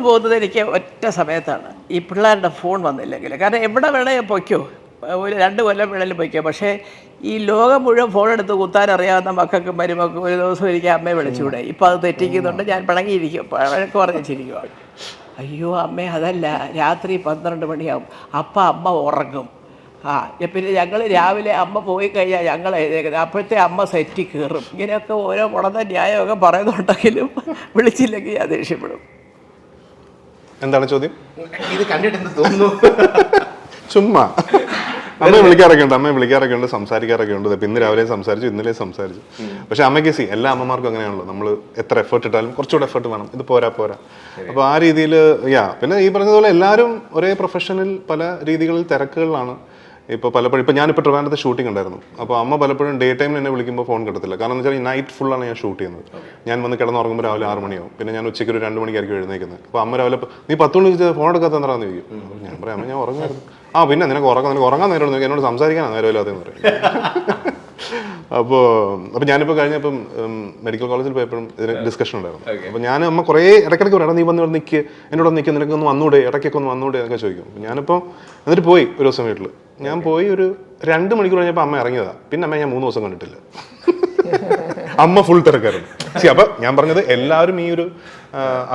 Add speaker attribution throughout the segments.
Speaker 1: പോകുന്നത് എനിക്ക് ഒറ്റ സമയത്താണ്, ഈ പിള്ളേരുടെ ഫോൺ വന്നില്ലെങ്കിൽ. കാരണം എവിടെ വേണേൽ പൊയ്ക്കോ, ഒരു 2 കൊല്ലം വേണേലും പൊയ്ക്കോ. പക്ഷേ ഈ ലോകം മുഴുവൻ ഫോൺ എടുത്ത് കുത്താൻ അറിയാവുന്ന മക്കൾക്ക് മരുമക്കും ഒരു ദിവസം എനിക്ക് അമ്മയെ വിളിച്ചുകൂടെ? ഇപ്പം അത് തെറ്റിക്കുന്നുണ്ട്, ഞാൻ പിണങ്ങിയിരിക്കും, വഴക്ക് പറഞ്ഞിരിക്കുക. അയ്യോ അമ്മേ, അതല്ല, രാത്രി 12 മണിയാവും, അപ്പം അമ്മ ഉറങ്ങും. പിന്നെ ഞങ്ങൾ രാവിലെ അമ്മ പോയി കഴിഞ്ഞാൽ ഞങ്ങൾ എഴുന്നേക്കുന്നത്, അപ്പോഴത്തെ അമ്മ സെറ്റി കയറും. ഇങ്ങനെയൊക്കെ ഓരോ മുടന്ന ന്യായമൊക്കെ പറയുന്നുണ്ടെങ്കിലും വിളിച്ചില്ലെങ്കിൽ ഞാൻ ദേഷ്യപ്പെടും.
Speaker 2: എന്താണ് ചോദ്യം?
Speaker 3: ഇത് കണ്ടിട്ടെന്ന് തോന്നുന്നു.
Speaker 2: ചുമ്മാ അമ്മയെ വിളിക്കാറൊക്കെ ഉണ്ട്, സംസാരിക്കാറൊക്കെ ഉണ്ട്. ഇന്ന് രാവിലെ സംസാരിച്ചു, ഇന്നലെ സംസാരിച്ചു. പക്ഷെ അമ്മയ്ക്ക് എല്ലാ അമ്മമാർക്കും അങ്ങനെയാണല്ലോ, നമ്മൾ എത്ര എഫേർട്ട് ഇട്ടാലും കുറച്ചുകൂടെ എഫേർട്ട് വേണം, ഇത് പോരാ. അപ്പോൾ ആ രീതിയിൽ പിന്നെ ഈ പറഞ്ഞതുപോലെ എല്ലാവരും ഒരേ പ്രൊഫഷനിൽ പല രീതികളിൽ തിരക്കുകളിലാണ്. ഇപ്പോൾ പലപ്പോഴും ഞാനിപ്പോൾ ട്രിവാൻഡ്രത്ത് ഷൂട്ടിംഗ് ഉണ്ടായിരുന്നു. അപ്പോൾ അമ്മ പലപ്പോഴും ഡേ ടൈമിൽ എന്നെ വിളിക്കുമ്പോൾ ഫോൺ കിട്ടത്തില്ല. കാരണം എന്ന് വെച്ചാൽ ഈ നൈറ്റ് ഫുള്ളാണ് ഞാൻ ഷൂട്ട് ചെയ്യുന്നത്. ഞാൻ വന്ന് കിടന്നുറങ്ങുമ്പോൾ രാവിലെ 6 മണിയാവും. പിന്നെ ഞാൻ ഉച്ചയ്ക്ക് ഒരു 2 മണിക്കായിരിക്കും എഴുന്നേക്കുന്നത്. അപ്പോൾ അമ്മ രാവിലെ നീ 10 മണിക്ക് ഫോൺ എടുക്കാത്ത എന്താണെന്ന് ചോദിക്കും. ഞാൻ പറയാം അമ്മ ഞാൻ ഉറങ്ങായിരുന്നു. പിന്നെ നിനക്ക് ഉറങ്ങാൻ നേരം എന്നോട് സംസാരിക്കാനാണ് നേരമില്ലാതെന്ന് പറയും. അപ്പോൾ ഞാനിപ്പോൾ കഴിഞ്ഞപ്പം മെഡിക്കൽ കോളേജിൽ പോയപ്പോഴും ഇതിന് ഡിസ്കഷൻ ഉണ്ടായിരുന്നു. അപ്പോൾ ഞാൻ അമ്മ കുറേ ഇടയ്ക്കിടയ്ക്ക് പറയാം, നീ വന്ന് നിൽക്കുക, എന്നോട് നിൽക്കുക, നിനക്കൊന്ന് വന്നൂടെ, ഇടയ്ക്കൊക്കെ ഒന്ന് വന്നൂടെ എന്നൊക്കെ ചോദിക്കും. ഞാനിപ്പോൾ എന്നിട്ട് പോയി ഒരു ദിവസം വീട്ടിൽ. ഞാൻ പോയി ഒരു 2 മണിക്കൂർ കഴിഞ്ഞപ്പോൾ അമ്മ ഇറങ്ങിയതാണ്. പിന്നെ അമ്മ ഞാൻ 3 ദിവസം കണ്ടിട്ടില്ല. അമ്മ ഫുൾ തിരക്കായിരുന്നു. അപ്പം ഞാൻ പറഞ്ഞത് എല്ലാവരും ഈ ഒരു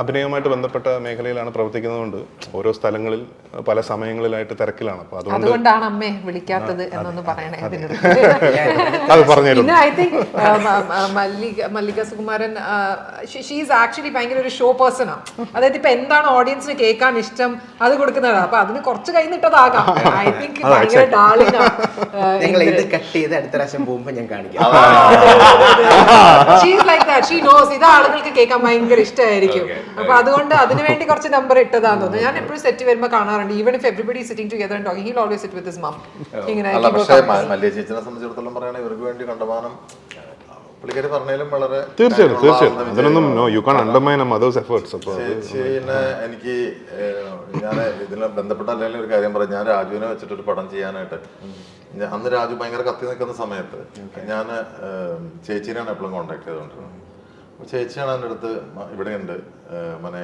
Speaker 2: അഭിനയവുമായിട്ട് ബന്ധപ്പെട്ട മേഖലയിലാണ് പ്രവർത്തിക്കുന്നതുകൊണ്ട് ഓരോ സ്ഥലങ്ങളിൽ പല സമയങ്ങളിലായിട്ട് തിരക്കിലാണ്. അപ്പൊ
Speaker 4: അതുകൊണ്ടാണ് അമ്മയെ വിളിക്കാത്തത് എന്നൊന്ന് പറയണേ.
Speaker 2: അത് പറഞ്ഞു.
Speaker 4: I think Mallika Sukumaran she's actually ഭയങ്കര ഒരു ഷോ പേഴ്സൺ ആണ്. അതായത് ഇപ്പൊ എന്താണ് ഓഡിയൻസിന് കേൾക്കാൻ ഇഷ്ടം അത് കൊടുക്കുന്നതാണ്. അപ്പൊ അതിന് കുറച്ച് കഴിഞ്ഞിട്ടതാകാം. ഐ തിങ്ക് ഭയങ്കര ഡാർലിംഗ് ആണ്.
Speaker 3: ഇത് കട്ട് ചെയ്ത് അടുത്ത പ്രാവശ്യം പോകുമ്പോ ഞാൻ കാണിക്കാം.
Speaker 4: She's like that. She knows ഇത് ആളുകൾക്ക് കേൾക്കാൻ ഭയങ്കര ഇഷ്ടമായിരിക്കും. അപ്പൊ അതുകൊണ്ട് അതിനുവേണ്ടി കുറച്ച് നമ്പർ ഇട്ടതാന്ന് തോന്നുന്നു. ഞാൻ എപ്പോഴും സെറ്റ് വരുമ്പോൾ കാണാറുണ്ട്. Even if everybody sitting together and talking, he will always sit with his mum. ഇങ്ങനെ
Speaker 5: പക്ഷേ മല്ലിക ചേച്ചിനെ സംബന്ധിച്ചിടത്തോളം പറയുകയാണെങ്കിൽ ഇവർക്ക് വേണ്ടി കണ്ടമാനം പുള്ളിക്കാരി പറഞ്ഞാലും വളരെ
Speaker 2: തീർച്ചയായിട്ടും അതിനൊന്നും you can undermine mothers efforts.
Speaker 5: ചേച്ചീനെ എനിക്ക് ഞാൻ ഇതിനെ ബന്ധപ്പെട്ട അല്ലെങ്കിൽ ഒരു കാര്യം പറയാം. ഞാൻ രാജുവിനെ വെച്ചിട്ടൊരു പടം ചെയ്യാനായിട്ട് അന്ന് രാജു ഭയങ്കര കത്തി നിൽക്കുന്ന സമയത്ത് ഞാൻ ചേച്ചീനെയാണ് എപ്പോഴും കോൺടാക്ട് ചെയ്തുകൊണ്ടിരുന്നത്. ചേച്ചിയാണ് എൻ്റെ അടുത്ത് ഇവിടെയുണ്ട്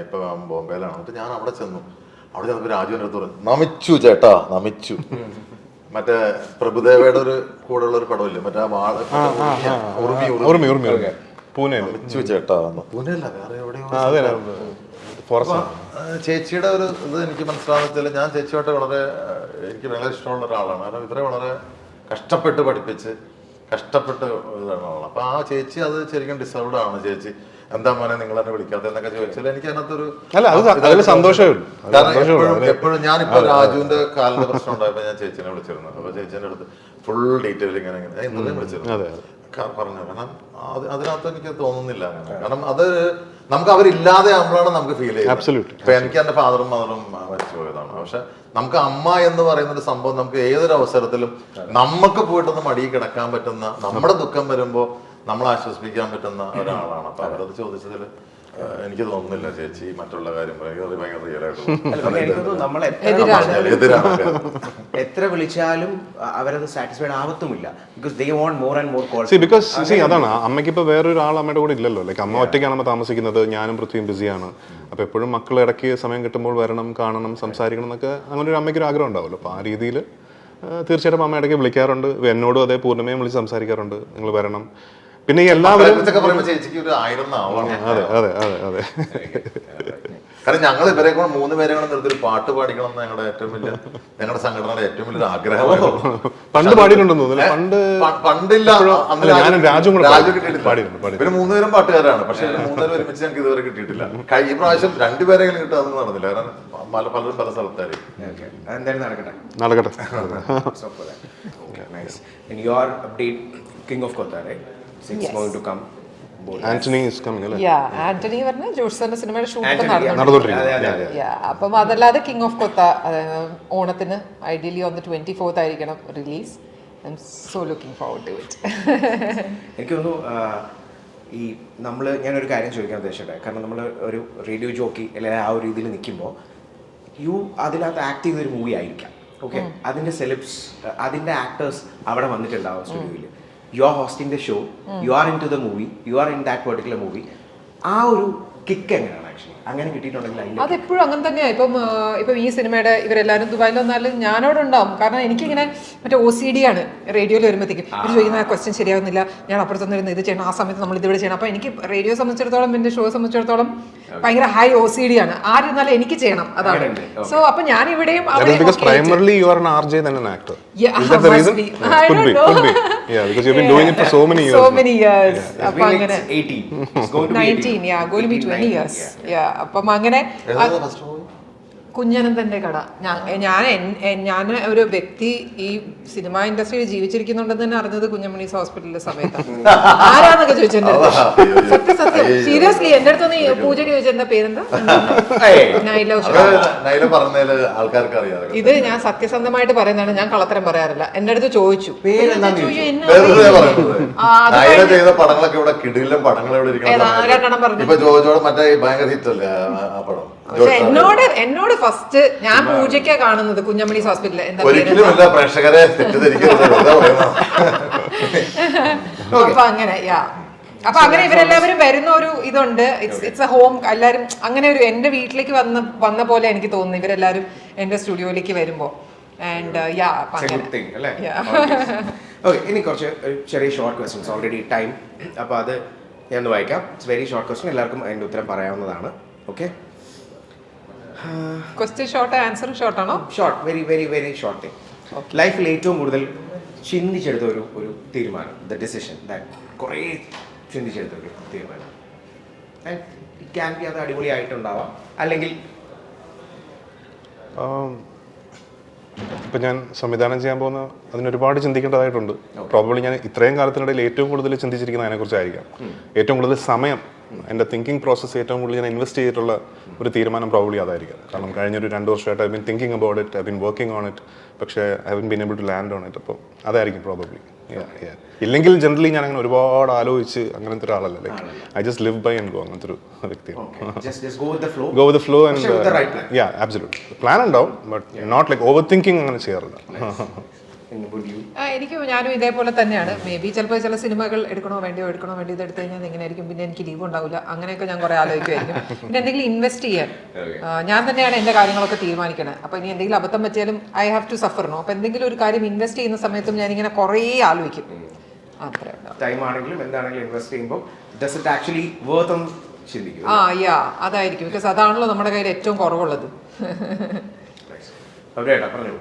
Speaker 5: ഇപ്പൊ ബോംബെയിലാണ്. എന്നിട്ട് ഞാൻ അവിടെ ചെന്നപ്പോൾ രാജുവിൻ്റെ അടുത്ത് പറഞ്ഞു, നമിച്ചു ചേട്ടാ, നമിച്ചു. മറ്റേ പ്രഭുദേവയുടെ ഒരു കൂടെയുള്ള ഒരു പടമില്ലേ, മറ്റേ നമിച്ചു ചേട്ടാ. പൂനെയല്ല, വേറെ എവിടെയോ. ചേച്ചിയുടെ ഒരു ഇത് എനിക്ക് മനസ്സിലാവുന്ന വെച്ചാൽ ഞാൻ ചേച്ചിയോട്ട് എനിക്ക് വളരെ ഇഷ്ടമുള്ള ഒരാളാണ്. കാരണം ഇവരെ വളരെ കഷ്ടപ്പെട്ട് പഠിപ്പിച്ച് കഷ്ടപ്പെട്ട് ഇതാണ് ആളാണ്. അപ്പൊ ആ ചേച്ചി അത് ശരിക്കും ഡിസേർവ്ഡ് ആണ്. ചേച്ചി എന്താ മോനെ നിങ്ങൾ എന്നെ വിളിക്കാത്ത എന്നൊക്കെ ചോദിച്ചാൽ എനിക്ക് അതിനകത്തൊരു
Speaker 2: സന്തോഷമേ.
Speaker 5: കാരണം എപ്പോഴും ഞാനിപ്പോ രാജുവിന്റെ കാലിന്റെ പ്രശ്നം ഉണ്ടായപ്പോ ഞാൻ ചേച്ചിനെ വിളിച്ചിരുന്നു. അപ്പൊ ചേച്ചിന്റെ അടുത്ത് ഫുൾ ഡീറ്റെയിൽ ഇങ്ങനെ ഇന്നലെ വിളിച്ചിരുന്നു പറഞ്ഞു. കാരണം അതിനകത്ത് എനിക്ക് തോന്നുന്നില്ല അങ്ങനെ. കാരണം അത് നമുക്ക് അവരില്ലാതെ ആകുമ്പോഴാണ് നമുക്ക് ഫീൽ ചെയ്യുന്നത്. ഇപ്പൊ എനിക്ക് എന്റെ ഫാദറും മദറും മരിച്ചു പോയതാണ്. പക്ഷെ നമുക്ക് അമ്മ എന്ന് പറയുന്ന ഒരു സംഭവം നമുക്ക് ഏതൊരു അവസരത്തിലും നമുക്ക് പോയിട്ടൊന്ന് മടിയിൽ കിടക്കാൻ പറ്റുന്ന, നമ്മുടെ ദുഃഖം വരുമ്പോ നമ്മളെ ആശ്വസിപ്പിക്കാൻ പറ്റുന്ന ഒരാളാണ്. അപ്പൊ അവരത് ചോദിച്ചതിൽ എനിക്ക് തോന്നുന്നില്ല ചേച്ചി മറ്റുള്ള കാര്യം ഭയങ്കര
Speaker 3: എത്ര വിളിച്ചാലും അവരത് സാറ്റിസ്ഫൈഡ് ആവത്തുമില്ല.
Speaker 2: അതാണ് അമ്മയ്ക്ക് ഇപ്പൊ വേറൊരാൾ അമ്മയുടെ കൂടെ ഇല്ലല്ലോ. ലൈക്ക് അമ്മ ഒറ്റയ്ക്കാണ് താമസിക്കുന്നത്, ഞാനും പൃഥ്വിയും ബിസിയാണ്. അപ്പൊ എപ്പോഴും മക്കൾ ഇടയ്ക്ക് സമയം കിട്ടുമ്പോൾ വരണം, കാണണം, സംസാരിക്കണം എന്നൊക്കെ അങ്ങനെ ഒരു അമ്മയ്ക്ക് ഒരു ആഗ്രഹം ഉണ്ടാവുമല്ലോ. അപ്പൊ ആ രീതിയിൽ തീർച്ചയായിട്ടും അമ്മ ഇടയ്ക്ക് വിളിക്കാറുണ്ട്. എന്നോടും അതേ പൂർണ്ണമയും വിളിച്ച് സംസാരിക്കാറുണ്ട്, നിങ്ങൾ വരണം. പിന്നെ എല്ലാവരും
Speaker 5: ചേച്ചിക്ക് ഒരു 1000 ആവാണ്.
Speaker 2: അതെ അതെ അതെ അതെ.
Speaker 5: കാരണം ഞങ്ങൾ ഇവരെ കൂടെ 3 പേരെ കൂടെ നിർത്തി ഒരു പാട്ട് പാടിക്കണം എന്ന് ഞങ്ങളുടെ സംഘടനയുടെ ഏറ്റവും വലിയൊരു ആഗ്രഹമാണ്.
Speaker 2: പണ്ട് പാടിയിട്ടുണ്ടെന്ന് തോന്നുന്നു.
Speaker 5: പണ്ടില്ല, പിന്നെ 3 പേരും പാട്ടുകാരാണ്. പക്ഷെ 3 പേരും ഒരുമിച്ച് ഞങ്ങൾക്ക് ഇതുവരെ കിട്ടിയിട്ടില്ല. ഈ പ്രാവശ്യം 2 പേരെങ്കിലും കിട്ടുക അതൊന്നും നടന്നില്ല. കാരണം പലരും പല സ്ഥലത്തായിരിക്കും.
Speaker 2: നടക്കട്ടെ.
Speaker 3: King of Kotha, right? It's going to come.
Speaker 2: Anthony is coming, അല്ലേ?
Speaker 4: ആന്റണി പറഞ്ഞ ജോഷ്സന്റെ സിനിമയുടെ ഷൂട്ട് നടന്നുകൊണ്ടിരിക്കുന്നു. അപ്പം അതല്ലാതെ കിങ് ഓഫ് കൊത്ത ഓണത്തിന് ഐഡിയലി on the 24th ആയിരിക്കണം release. I'm so looking forward to it.
Speaker 3: എനിക്ക് തോന്നുന്നു ഞാനൊരു കാര്യം ചോദിക്കാൻ ഉദ്ദേശിച്ചത്, കാരണം നമ്മൾ ഒരു റേഡിയോ ജോക്കി അല്ലെങ്കിൽ ആ ഒരു രീതിയിൽ നിൽക്കുമ്പോൾ അതിനകത്ത് ആക്ട് ചെയ്തൊരു മൂവി ആയിരിക്കാം. ഓക്കെ, അതിൻ്റെ സെലിബ്സ്, അതിൻ്റെ ആക്ടേഴ്സ് അവിടെ വന്നിട്ടുണ്ടാവും സ്റ്റുഡിയോയിൽ. You are hosting the show, you are into the movie, you are in that particular movie. ആ ഒരു കിക്ക് എങ്ങനെയാണ് ആക്ച്വലി? അങ്ങനെ കിട്ടിയിട്ടുണ്ടെങ്കിൽ അതിന്റെ
Speaker 4: അതെപ്പോഴും അങ്ങനെ തന്നെയാണ്. ഇപ്പം ഈ സിനിമയുടെ ഇവരെല്ലാവരും ദുബായിൽ വന്നാലും ഞാനവിടെ ഉണ്ടാവും. കാരണം എനിക്കിങ്ങനെ മറ്റേ OCD ആണ്. റേഡിയോയിൽ വരുമ്പോഴത്തേക്കും ഇത് ചോദിക്കുന്ന ക്വസ്റ്റ്യൻ ശരിയാവുന്നില്ല, ഞാൻ അപ്പുറത്തുനിന്ന് ഇത് ചെയ്യണം, ആ സമയത്ത് നമ്മൾ ഇതിവിടെ ചെയ്യണം. അപ്പോൾ എനിക്ക് റേഡിയോ സംബന്ധിച്ചിടത്തോളം എൻ്റെ ഷോ സംബന്ധിച്ചിടത്തോളം ഭയങ്കര ഹൈ OCD ആണ്. ആരെന്നാലും എനിക്ക് ചെയ്യണം, അതാണ്. സോ അപ്പൊ ഞാൻ ഇവിടെയും
Speaker 2: because primarily you are an RJ than an actor. Is that the reason? Could be. Yeah, because you've been doing it for so many years.
Speaker 4: So many years.
Speaker 3: It's been like 18. It's going to be
Speaker 4: 19, yeah, going to be 20 years. Yeah, അപ്പം അങ്ങനെ
Speaker 5: first movie
Speaker 4: കുഞ്ഞനന്തന്റെ കട. ഞാൻ ഒരു വ്യക്തി ഈ cinema ഇൻഡസ്ട്രിയിൽ ജീവിച്ചിരിക്കുന്നുണ്ടെന്ന് തന്നെ അറിഞ്ഞത് കുഞ്ഞമണീസ് ഹോസ്പിറ്റലിലെ സമയത്താണ്. ആരാന്നൊക്കെ ചോദിച്ചെന്റെ സത്യം സീരിയസ്ലി എന്റെ അടുത്തൊന്ന് പൂജയ്ക്ക് ചോദിച്ചെന്താ പേരെന്താ,
Speaker 5: നൈല പറഞ്ഞതില് ആൾക്കാർക്ക് അറിയാം.
Speaker 4: ഇത് ഞാൻ സത്യസന്ധമായിട്ട് പറയുന്നതാണ്, ഞാൻ കള്ളത്തരം പറയാറില്ല. എന്റെ അടുത്ത് ചോദിച്ചു
Speaker 5: വെറുതെ പറയുന്നത്. നൈല ചെയ്ത പടങ്ങളൊക്കെ ഇവിടെ കിടിലും പടങ്ങൾ ഇവിടെ
Speaker 4: രണ്ടെണ്ണം പറഞ്ഞു.
Speaker 5: ഇപ്പൊ ജോജോട് മറ്റേ ഭയങ്കര ഹിറ്റല്ലേ ആ പടം.
Speaker 4: പക്ഷെ എന്നോട് ഫസ്റ്റ് ഞാൻ പൂജയ്ക്കാ കാണുന്നത് കുഞ്ഞമണീസ് ഹോസ്പിറ്റലിൽ. എന്താ
Speaker 5: ഒരിക്കലും എല്ലാ പ്രേക്ഷകരെ തെറ്റിദ്ധരിക്കരുത്.
Speaker 4: അപ്പൊ അങ്ങനെ അപ്പൊ അങ്ങനെ ഇവരെല്ലാവരും വരുന്ന ഒരു ഇതുണ്ട്. It's A home. എല്ലാവരും അങ്ങനെ ഒരു എന്റെ വീട്ടിലേക്ക് വന്ന പോലെ എനിക്ക് തോന്നുന്നു ഇവരെല്ലാവരും എന്റെ സ്റ്റുഡിയോയിലേക്ക് വരുമ്പോ. ആൻഡ്
Speaker 3: ഇനി കുറച്ച് ചെറിയ ഷോർട്ട് ക്വസ്റ്റ്യൻസ്, ഓൾറെഡി ടൈം. അപ്പൊ അത് ഞാൻ ഒന്ന് വായിക്കാം. ഇറ്റ്സ് വെരി ഷോർട്ട് ക്വസ്റ്റ്യൻ, എല്ലാവർക്കും അതിന്റെ ഉത്തരം പറയാവുന്നതാണ്. Okay,
Speaker 4: question short, answer short ആണോ?
Speaker 3: Short, very very very short thing. ലൈഫിൽ ഏറ്റവും കൂടുതൽ ചിന്തിച്ചെടുത്ത ഒരു തീരുമാനം, ദ ഡിസിഷൻ ദാറ്റ് കുറേ ചിന്തിച്ചെടുത്ത ഒരു തീരുമാനം. ഇറ്റ് ക്യാൻ ബി അത് അടിപൊളിയായിട്ടുണ്ടാവാം, അല്ലെങ്കിൽ
Speaker 2: ഇപ്പം ഞാൻ സംവിധാനം ചെയ്യാൻ പോകുന്ന അതിനൊരുപാട് ചിന്തിക്കേണ്ടതായിട്ടുണ്ട്. പ്രോബബ്ലി ഞാൻ ഇത്രയും കാലത്തിനിടയിൽ ഏറ്റവും കൂടുതൽ ചിന്തിച്ചിരിക്കുന്നത് അതിനെക്കുറിച്ചായിരിക്കാം. ഏറ്റവും കൂടുതൽ സമയം എൻ്റെ തിങ്കിങ് പ്രോസസ്സ് ഏറ്റവും കൂടുതൽ ഞാൻ ഇൻവെസ്റ്റ് ചെയ്തിട്ടുള്ള ഒരു തീരുമാനം പ്രോബബ്ലി അതായിരിക്കും. കാരണം കഴിഞ്ഞൊരു 2 വർഷമായിട്ട് I been thinking about it, I been working on it, പക്ഷേ I haven't been able to land on it. അപ്പോൾ അതായിരിക്കും പ്രോബബ്ലി. ഇല്ലെങ്കിൽ ജനറലി ഞാൻ അങ്ങനെ ഒരുപാട് ആലോചിച്ച് അങ്ങനത്തെ ഒരാളല്ല. Like I just live by and go, അങ്ങനത്തെ ഒരു വ്യക്തിയാണ്. Go with the flow and absolutely plan ഉണ്ടാവും, but not like over thinking അങ്ങനെ ചെയ്യാറില്ല.
Speaker 4: ഞാനും ഇതേപോലെ തന്നെയാണ്. മേ ബി ചിലപ്പോൾ ചില സിനിമകൾ എടുക്കണോ വേണ്ടിയോ ഇത് എടുത്തു കഴിഞ്ഞാൽ എങ്ങനെയായിരിക്കും, പിന്നെ എനിക്ക് ലീവ് ഉണ്ടാവില്ല, അങ്ങനെയൊക്കെ ഞാൻ കുറെ ആലോചിക്കുമായിരിക്കും. പിന്നെ എന്തെങ്കിലും ഇൻവെസ്റ്റ് ചെയ്യാൻ ഞാൻ തന്നെയാണ് എൻ്റെ കാര്യങ്ങളൊക്കെ തീരുമാനിക്കണത്. അപ്പോൾ ഇനി എന്തെങ്കിലും അബദ്ധം പറ്റിയാലും ഐ ഹാവ് ടു സഫർ. അപ്പോൾ എന്തെങ്കിലും ഒരു കാര്യം ഇൻവെസ്റ്റ് ചെയ്യുന്ന സമയത്തും ഞാനിങ്ങനെ കുറേ ആലോചിക്കും. അത്രേ
Speaker 3: ടൈം ആണെങ്കിലും എന്താണെങ്കിലും ഇൻവെസ്റ്റ് ചെയ്യുമ്പോൾ ഡസ് ഇറ്റ് ആക്ച്വലി വർത്ത് എന്ന് ചിന്തിക്കും.
Speaker 4: അതായിരിക്കും. ബിക്കോസ് അതാണല്ലോ നമ്മുടെ കയ്യിൽ ഏറ്റവും കുറവുള്ളത്.
Speaker 3: പറഞ്ഞു,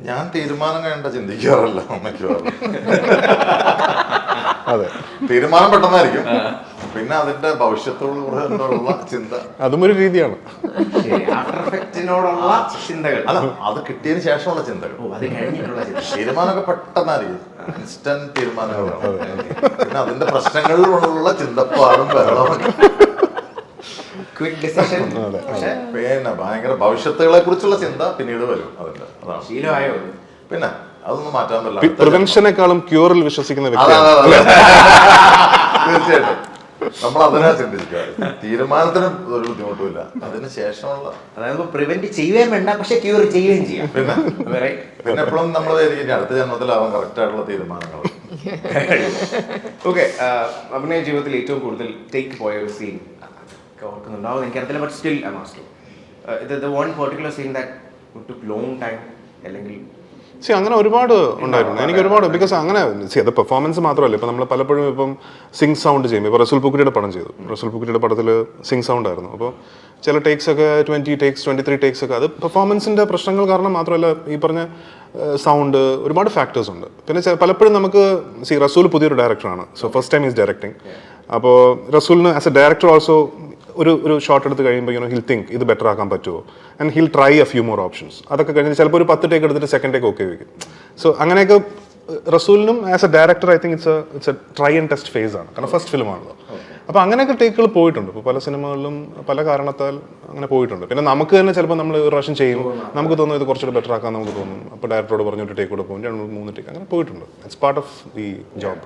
Speaker 5: ഞാൻ തീരുമാനം കണ്ട ചിന്തിക്കാറില്ല.
Speaker 2: അതെ,
Speaker 5: തീരുമാനം പെട്ടെന്നായിരിക്കും, പിന്നെ അതിന്റെ ഭവിഷ്യത്തോടുള്ള ചിന്ത
Speaker 2: അതും ഒരു രീതിയാണ്.
Speaker 3: ചിന്തകൾ
Speaker 5: അത് കിട്ടിയതിന് ശേഷമുള്ള ചിന്തകൾ, തീരുമാനമൊക്കെ പെട്ടെന്നായിരിക്കും, ഇൻസ്റ്റന്റ് തീരുമാനങ്ങളാണ്. പിന്നെ അതിന്റെ പ്രശ്നങ്ങളിലുള്ള ചിന്തപ്പാടും ബഹളമൊക്കെ, പിന്നെ ഭയങ്കര ഭവിഷ്യത്തുകളെ കുറിച്ചുള്ള ചിന്ത പിന്നീട് വരും. അതിന്റെ അതാണ്
Speaker 3: ശീലമായോ.
Speaker 5: പിന്നെ അതൊന്നും മാറ്റാൻ പറ്റില്ല.
Speaker 2: പ്രിവെൻഷനേക്കാളും ക്യൂറിൽ വിശ്വസിക്കുന്ന വ്യക്തിയാണ്.
Speaker 5: തീർച്ചയായിട്ടും നമ്മൾ അതിനാ ചിന്തിക്കുക. തീരുമാനത്തിന് ഒരു ബുദ്ധിമുട്ടുമില്ല, അതിന് ശേഷമുള്ള
Speaker 3: അതായത് പ്രിവെന്റ് ചെയ്യുകയും വേണ്ട, പക്ഷെ ക്യൂർ ചെയ്യുകയും ചെയ്യാം.
Speaker 5: പിന്നെ എപ്പോഴും നമ്മൾ അടുത്ത ജന്മത്തിലാവാൻ കറക്റ്റ് ആയിട്ടുള്ള തീരുമാനങ്ങൾ.
Speaker 3: ഓക്കെ, അഭിനയ ജീവിതത്തിൽ ഏറ്റവും കൂടുതൽ ടേക്ക് പോയ ഒരു സീൻ ഓർക്കുന്നുണ്ടാവും എനിക്കറിയില്ല, but still I am asking the one particular scene that took long time, അല്ലെങ്കിൽ
Speaker 2: അങ്ങനെ ഒരുപാട് ഉണ്ടായിട്ടുണ്ട്. എനിക്ക് ഒരുപാട്, ബിക്കോസ് അങ്ങനെ അത് പെർഫോമൻസ് മാത്രമല്ല. ഇപ്പം നമ്മൾ പലപ്പോഴും ഇപ്പം സിംഗ് സൗണ്ട് ചെയ്യും. ഇപ്പോൾ റസൂൽ പൂക്കുട്ടിയുടെ പടം ചെയ്തു. റസൂൽ പൂക്കുട്ടിയുടെ പടത്തിൽ സിംഗ് സൗണ്ട് ആയിരുന്നു. അപ്പോൾ ചില ടേക്സ് ഒക്കെ 20 ടേക്സ് 23 ടേക്സ് ഒക്കെ, അത് പെർഫോമൻസിൻ്റെ പ്രശ്നങ്ങൾ കാരണം മാത്രമല്ല, ഈ പറഞ്ഞ സൗണ്ട് ഒരുപാട് ഫാക്ടേഴ്സ് ഉണ്ട്. പിന്നെ പലപ്പോഴും നമുക്ക് റസൂൽ പുതിയൊരു ഡയറക്ടറാണ്. So first time is directing. അപ്പോൾ റസൂലിന് ആസ് എ ഡയറക്ടർ ഓൾസോ ഒരു ഷോട്ട് എടുത്ത് കഴിയുമ്പോൾ ഹിൽ തിങ്ക് ഇത് ബെറ്റർ ആക്കാൻ പറ്റുമോ, and he'll try a few more options. അതൊക്കെ കഴിഞ്ഞ് ചിലപ്പോൾ ഒരു 10 ടേക്ക് എടുത്തിട്ട് സെക്കൻഡ് ടേക്ക് ഓക്കെ വയ്ക്കും. സോ അങ്ങനെയൊക്കെ റസൂലിനും as a director I think it's a try and test phase ആണ്. കാരണം ഫസ്റ്റ് ഫിലിമാണല്ലോ. അപ്പോൾ അങ്ങനെയൊക്കെ ടേക്കുകൾ പോയിട്ടുണ്ട്. ഇപ്പോൾ പല സിനിമകളിലും പല കാരണത്താൽ അങ്ങനെ പോയിട്ടുണ്ട്. പിന്നെ നമുക്ക് തന്നെ ചിലപ്പോൾ നമ്മൾ ഒരു പ്രാവശ്യം ചെയ്യും, നമുക്ക് തോന്നുന്നു ഇത് കുറച്ചുകൂടി ബെറ്റർ ആക്കാൻ നമുക്ക് തോന്നും. അപ്പോൾ ഡയറക്ടറോട് പറഞ്ഞിട്ട് ടേക്ക് കൂടെ പോകും, 2-3 ടേക്ക് അങ്ങനെ പോയിട്ടുണ്ട്. It's part of the job.